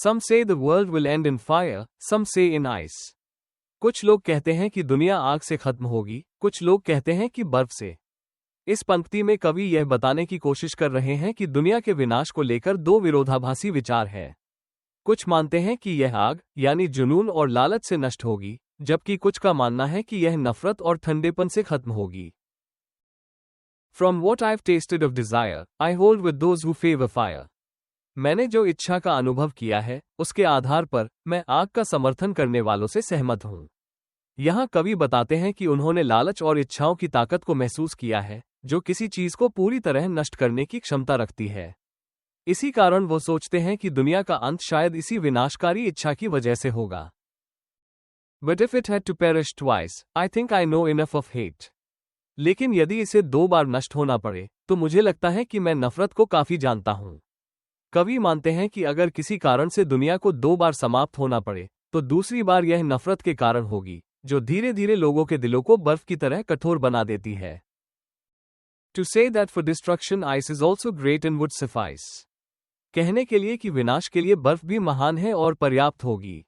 Some say the world will end in fire, some say in ice. कुछ लोग कहते हैं कि दुनिया आग से खत्म होगी, कुछ लोग कहते हैं कि बर्फ से। इस पंक्ति में कवि यह बताने की कोशिश कर रहे हैं कि दुनिया के विनाश को लेकर दो विरोधाभासी विचार हैं। कुछ मानते हैं कि यह आग यानी जुनून और लालच से नष्ट होगी, जबकि कुछ का मानना है कि यह नफरत और ठंडेपन से खत्म होगी। From what I've tasted of desire, I hold with those who favor fire. मैंने जो इच्छा का अनुभव किया है, उसके आधार पर मैं आग का समर्थन करने वालों से सहमत हूं। यहाँ कवि बताते हैं कि उन्होंने लालच और इच्छाओं की ताकत को महसूस किया है, जो किसी चीज को पूरी तरह नष्ट करने की क्षमता रखती है। इसी कारण वो सोचते हैं कि दुनिया का अंत शायद इसी विनाशकारी इच्छा की वजह से होगा। But if it had to perish twice, I think I know enough of hate. लेकिन यदि इसे 2 बार नष्ट होना पड़े, तो मुझे लगता है कि मैं नफरत को काफी जानता हूं। कवि मानते हैं कि अगर किसी कारण से दुनिया को 2 बार समाप्त होना पड़े, तो दूसरी बार यह नफरत के कारण होगी, जो धीरे धीरे लोगों के दिलों को बर्फ की तरह कठोर बना देती है। To say that for destruction ice is also great and would suffice. कहने के लिए कि विनाश के लिए बर्फ भी महान है और पर्याप्त होगी।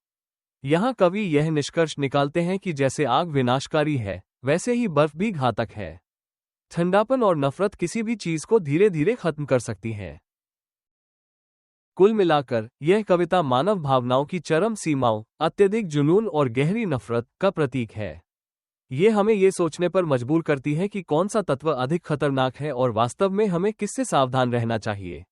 यहाँ कवि यह निष्कर्ष निकालते हैं कि जैसे आग विनाशकारी है, वैसे ही बर्फ भी घातक है। ठंडापन और नफरत किसी भी चीज को धीरे धीरे खत्म कर सकती है। कुल मिलाकर यह कविता मानव भावनाओं की चरम सीमाओं, अत्यधिक जुनून और गहरी नफरत का प्रतीक है। ये हमें ये सोचने पर मजबूर करती है कि कौन सा तत्व अधिक खतरनाक है और वास्तव में हमें किससे सावधान रहना चाहिए।